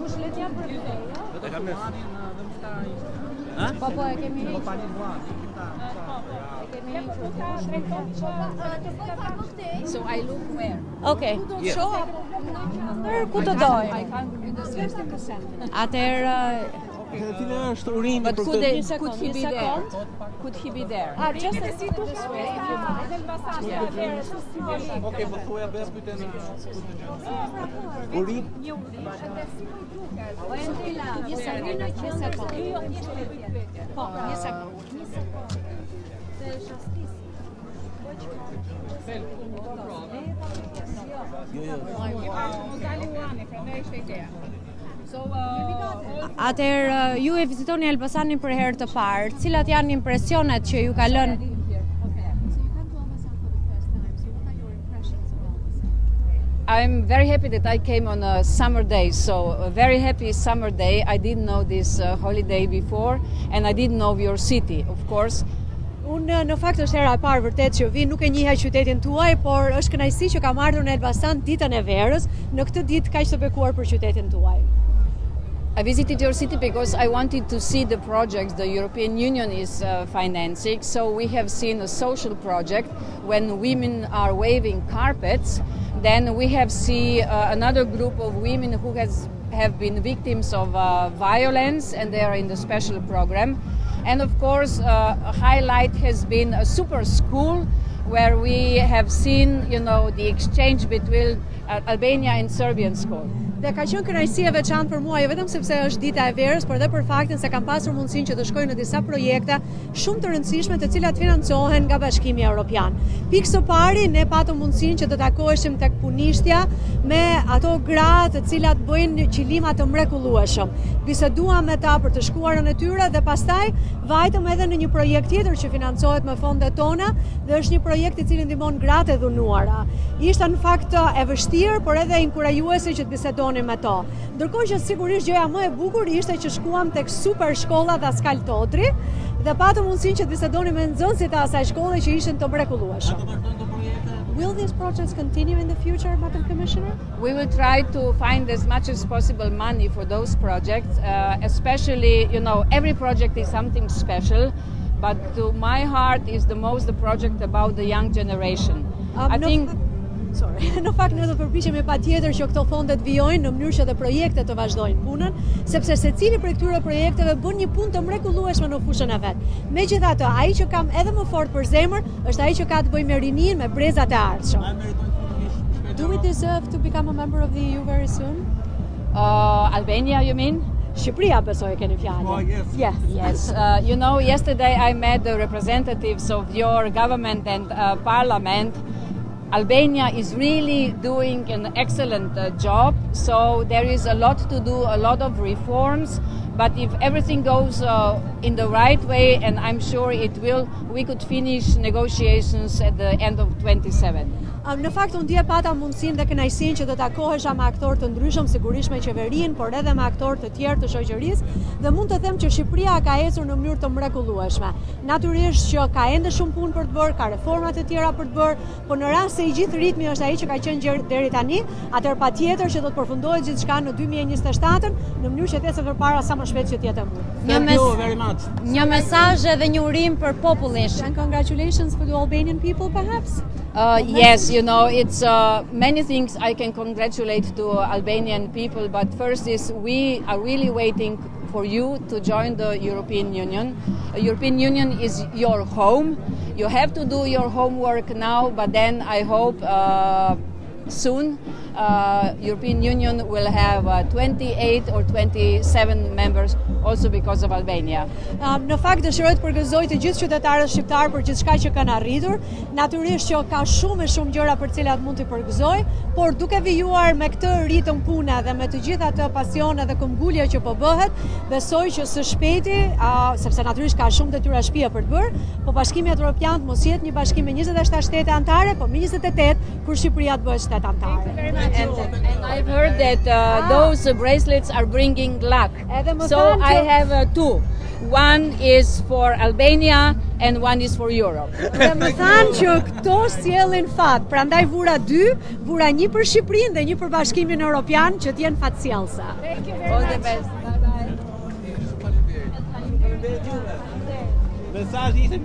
Mushlet janë për feja. E kam mirë. Po, e kemi një. So I look where? Okay. Yes. Show up. Ku të dojmë? I can't in the center. Atëherë Cila është urimi But për could këtë? he be there? Could he be there? just This way, if you mind. Okej, po thuaja bëj pyetën urim. Atëherë ju e vizitoni Elbasanin për herë të parë. Cilat janë impresionet që ju ka lënë? I'm very happy that I came on a summer day, so a very happy summer day. I didn't know this holiday before, and I didn't know your city, of course. Unë në fakt është hera e parë vërtet që vi, nuk e njihja qytetin tuaj, por është kënaqësi që kam ardhur në Elbasan ditën e verës, në këtë ditë kaq të bekuar për qytetin tuaj. I visited your city because I wanted to see the projects the European Union is financing. So we have seen a social project when women are waving carpets. Then we have seen another group of women who have been victims of violence, and they are in the special program. And of course, a highlight has been a super school where we have seen, the exchange between Albania and Serbian school. Dhe ka qenë kënaqësi e veçantë për mua, jo vetëm sepse është dita e verës, por edhe për faktin se kam pasur mundësinë që të shkoj në disa projekte shumë të rëndësishme të cilat financohen nga Bashkimi Evropian. Pikë së pari, ne patëm mundësinë që të takoheshim tek punishtja me ato gra të cilat bëjnë qilima të mrekullueshëm. Biseduam me ta për të shkuarën e tyre dhe pastaj vajtëm edhe në një projekt tjetër që financohet me fondet tona dhe është një projekt i cili ndihmon gratë e dhunuara. Ishte në fakt e vështirë, por edhe inkurajuese që të bisedonim me to. Ndërkohë që sigurisht gjëja më e bukur ishte që shkuam tek super shkolla Daskal Totri dhe patëm mundësinë që të bisedonim me nxënësit e asaj shkolle që ishin të mrekullueshëm. Will these projects continue in the future, Madam Commissioner? We will try to find as much as possible money for those projects, especially, every project is something special, but to my heart is the project about the young generation. Në fakt ne do përpiqemi patjetër që këto fondet vijojnë në mënyrë që dhe projektet të vazhdojnë punën, sepse secili prej këtyre projekteve bën një punë të mrekullueshme në fushën e vet. Megjithatë, ai që kam edhe më fort për zemër është ai që ka të bëjë me rinin, me brezat e ardhshëm. Do we deserve to become a member of the EU very soon? Albania, you mean? Shqipëria besoj e keni fjalën. Oh, yes. Yes. Yesterday I met the representatives of your government and parliament. Albania is really doing an excellent job, so there is a lot to do, a lot of reforms, but if everything goes in the right way, and I'm sure it will, we could finish negotiations at the end of 27. Në fakt unë dje pata mundësinë dhe kënaqësinë që të takohesha me aktorë të ndryshëm, sigurisht me qeverinë, por edhe me aktorë të tjerë të shoqërisë, dhe mund të them që Shqipëria ka ecur në mënyrë të mrekullueshme. Natyrisht që ka ende shumë punë për të bërë, ka reforma të tjera për të bërë, por në rast se i gjithë ritmi është ai që ka qenë deri tani, atëherë patjetër që do të përfundohet gjithçka në 2027 në mënyrë që të ecë përpara sa më shpejt që të jetë e mund. Një mesazh dhe një urim për popullin. And congratulations for the Albanian people, perhaps? Yes, it's many things I can congratulate to Albanian people, but first is we are really waiting for you to join the European Union. The European Union is your home. You have to do your homework now, but then I hope soon European Union will have 28 or 27 members also because of Albania. Në fakt dëshiroj të përgëzoj të gjithë qytetarët shqiptar për gjithçka që kanë arritur. Natyrisht që ka shumë gjëra për cilat mund t'i përgëzoj, por duke vijuar me këtë ritëm pune dhe me të gjitha ato pasione dhe këmbgulje që po bëhet, besoj që së shpejti, sepse natyrisht ka shumë detyra shtëpie për të bërë, po Bashkimi Evropian mos jetë një bashkim me 27 shtete anëtare, por me 28 kur Shqipëria të bëhet shtet anëtare. And I've heard that those bracelets are bringing luck. So I have two. One is for Albania and one is for Europe. Dhe më thanë që këto sjellin fat, prandaj vura 2, vura 1 për Shqipërinë dhe 1 për Bashkimin Evropian që t'jenë fatsjellsa. All the best. Bye bye. Mesazhi ishte